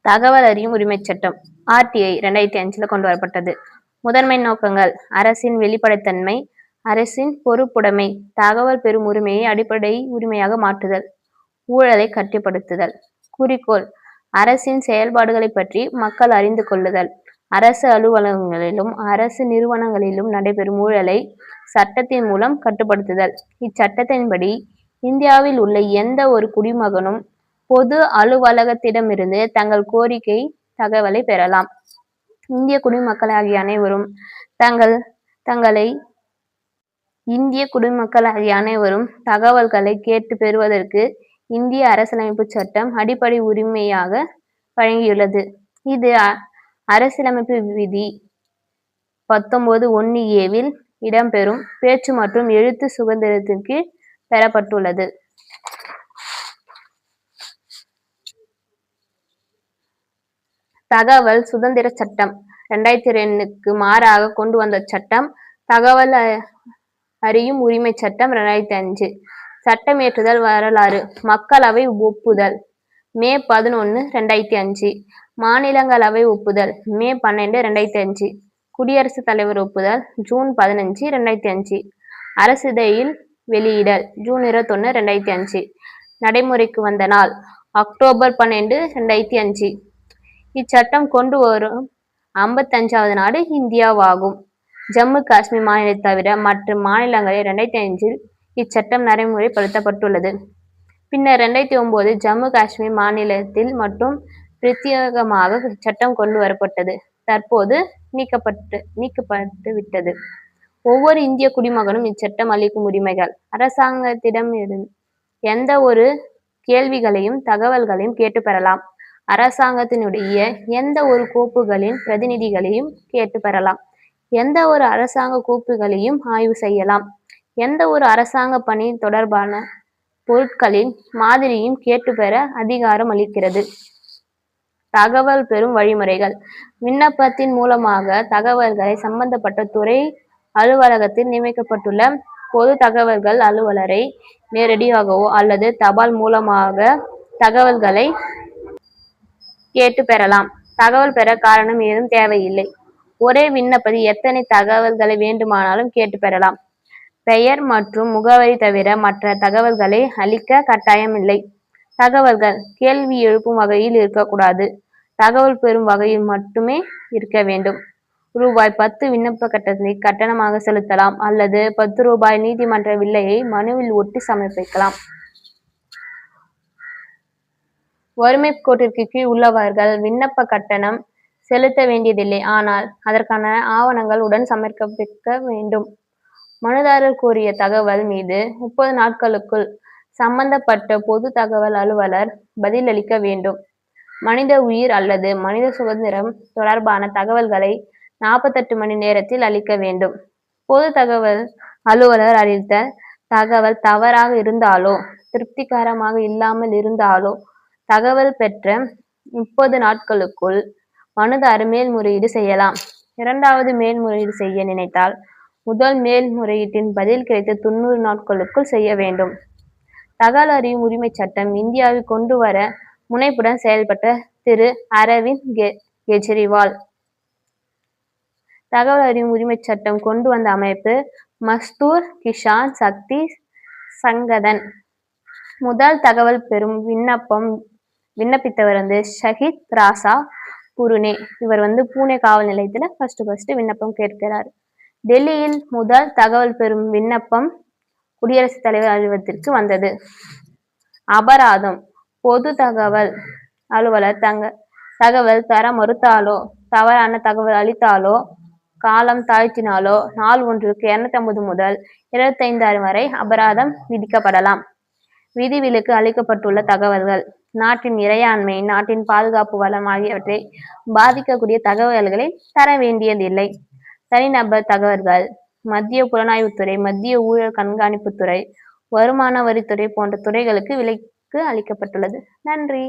தகவல் அறியும் உரிமைச் சட்டம் RTI 2005 கொண்டு வரப்பட்டது. முதன்மை நோக்கங்கள்: அரசின் வெளிப்படைத்தன்மை, அரசின் பொறுப்புடைமை, தகவல் பெறும் உரிமையை அடிப்படை உரிமையாக மாற்றுதல், ஊழலை கட்டுப்படுத்துதல். குறிக்கோள்: அரசின் செயல்பாடுகளைப் பற்றி மக்கள் அறிந்து கொள்ளுதல், அரசு அலுவலகங்களிலும் அரசு நிறுவனங்களிலும் நடைபெறும் ஊழலை சட்டத்தின் மூலம் கட்டுப்படுத்துதல். இச்சட்டத்தின்படி இந்தியாவில் உள்ள எந்த ஒரு குடிமகனும் பொது அலுவலகத்திடமிருந்து தங்கள் கோரிக்கை தகவலை பெறலாம். இந்திய குடிமக்களாகிய அனைவரும் தகவல்களை கேட்டு பெறுவதற்கு இந்திய அரசியலமைப்பு சட்டம் அடிப்படை உரிமையாக வழங்கியுள்ளது. இது அரசியலமைப்பு விதி 19(1)A-வில் இடம்பெறும் பேச்சு மற்றும் எழுத்து சுதந்திரத்தின் கீழ் பெறப்பட்டுள்ளது. தகவல் சுதந்திர சட்டம் 2002க்கு மாறாக கொண்டு வந்த சட்டம் தகவல் அறியும் உரிமை சட்டம் 2005. சட்டமியற்றுதல் வரலாறு: மக்களவை ஒப்புதல் மே 11, 2005. மாநிலங்களவை ஒப்புதல் மே 12, 2005. குடியரசுத் தலைவர் ஒப்புதல் ஜூன் 15, 2005. அரசிதழில் வெளியிடல் ஜூன் 21, 2005. நடைமுறைக்கு வந்த நாள் அக்டோபர் 12, 2005. இச்சட்டம் கொண்டு வரும் 55வது நாடு இந்தியாவாகும். ஜம்மு காஷ்மீர் மாநிலத்தை தவிர மற்ற மாநிலங்களில் 2005 இச்சட்டம் நடைமுறைப்படுத்தப்பட்டுள்ளது. பின்னர் 2009 ஜம்மு காஷ்மீர் மாநிலத்தில் மட்டும் பிரத்யேகமாக இச்சட்டம் கொண்டு வரப்பட்டது. தற்போது நீக்கப்பட்டுவிட்டது. ஒவ்வொரு இந்திய குடிமகனும் இச்சட்டம் அளிக்கும் உரிமைகள்: அரசாங்கத்திடம் எந்த ஒரு கேள்விகளையும் தகவல்களையும் கேட்டு பெறலாம். அரசாங்கத்தினுடைய எந்த ஒரு கோப்புகளின் பிரதிநிதிகளையும் கேட்டு பெறலாம். எந்த ஒரு அரசாங்க கோப்புகளையும் ஆய்வு செய்யலாம். எந்த ஒரு அரசாங்க பணி தொடர்பான பொருட்களின் மாதிரியும் கேட்டு பெற அதிகாரம் அளிக்கிறது. தகவல் பெறும் வழிமுறைகள்: விண்ணப்பத்தின் மூலமாக தகவல்களை சம்பந்தப்பட்ட துறை அலுவலகத்தில் நியமிக்கப்பட்டுள்ள பொது தகவல்கள் அலுவலரை நேரடியாகவோ அல்லது தபால் மூலமாக தகவல்களை கேட்டு பெறலாம். தகவல் பெற காரணம் ஏதும் தேவையில்லை. ஒரே விண்ணப்பத்தில் எத்தனை தகவல்களை வேண்டுமானாலும் கேட்டு பெறலாம். பெயர் மற்றும் முகவரி தவிர மற்ற தகவல்களை அளிக்க கட்டாயமில்லை. தகவல்கள் கேள்வி எழுப்பும் வகையில் இருக்கக்கூடாது. தகவல் பெறும் வகையில் மட்டுமே இருக்க வேண்டும். ரூ.10 விண்ணப்ப கட்டணத்தை கட்டணமாக செலுத்தலாம் அல்லது ரூ.10 நீதிமன்ற வில்லையை மனுவில் ஒட்டி சமர்ப்பிக்கலாம். வறுமை கோட்டிற்கு கீழ் உள்ளவர்கள் விண்ணப்ப கட்டணம் செலுத்த வேண்டியதில்லை. ஆனால் அதற்கான ஆவணங்கள் உடன் சமர்ப்பிக்க வேண்டும். மனுதாரர் கோரிய தகவல் மீது 30 நாட்களுக்குள் சம்பந்தப்பட்ட பொது தகவல் அலுவலர் பதிலளிக்க வேண்டும். மனித உயிர் அல்லது மனித சுதந்திரம் தொடர்பான தகவல்களை 48 மணி நேரத்தில் அளிக்க வேண்டும். பொது தகவல் அலுவலர் அளித்த தகவல் தவறாக இருந்தாலோ திருப்திகரமாக இல்லாமல் இருந்தாலோ தகவல் பெற்ற 30 நாட்களுக்குள் மனுதாரர் மேல்முறையீடு செய்யலாம். இரண்டாவது மேல்முறையீடு செய்ய நினைத்தால் முதல் மேல்முறையீட்டின் பதில் கிடைத்த 90 நாட்களுக்குள் செய்ய வேண்டும். தகவல் அறியும் உரிமை சட்டம் இந்தியாவில் கொண்டு வர முனைப்புடன் செயல்பட்ட திரு. அரவிந்த் கெஜ்ரிவால். தகவல் அறியும் உரிமை சட்டம் கொண்டு வந்த அமைப்பு மஸ்தூர் கிசான் சக்தி சங்கதன். முதல் தகவல் பெறும் விண்ணப்பித்தவர் ஷஹித் ராசா புருனே. இவர் பூனே காவல் நிலையத்துல ஃபர்ஸ்ட் விண்ணப்பம் கேட்கிறார். டெல்லியில் முதல் தகவல் பெறும் விண்ணப்பம் குடியரசுத் தலைவர் அலுவலகத்திற்கு வந்தது. அபராதம்: பொது தகவல் அலுவலர் தகவல் தர மறுத்தாலோ தவறான தகவல் அளித்தாலோ காலம் தாழ்த்தினாலோ நாள் ஒன்றுக்கு 250 முதல் 25,000 வரை அபராதம் விதிக்கப்படலாம். விதிவிலக்கு அளிக்கப்பட்டுள்ள தகவல்கள்: நாட்டின் இறையாண்மை, நாட்டின் பாதுகாப்பு வளம் ஆகியவற்றை பாதிக்கக்கூடிய தகவல்களை தர வேண்டியதில்லை. தனிநபர் தகவல்கள்: மத்திய புலனாய்வுத்துறை, மத்திய ஊழல் கண்காணிப்புத்துறை, வருமான வரித்துறை போன்ற துறைகளுக்கு விலக்கு அளிக்கப்பட்டுள்ளது. நன்றி.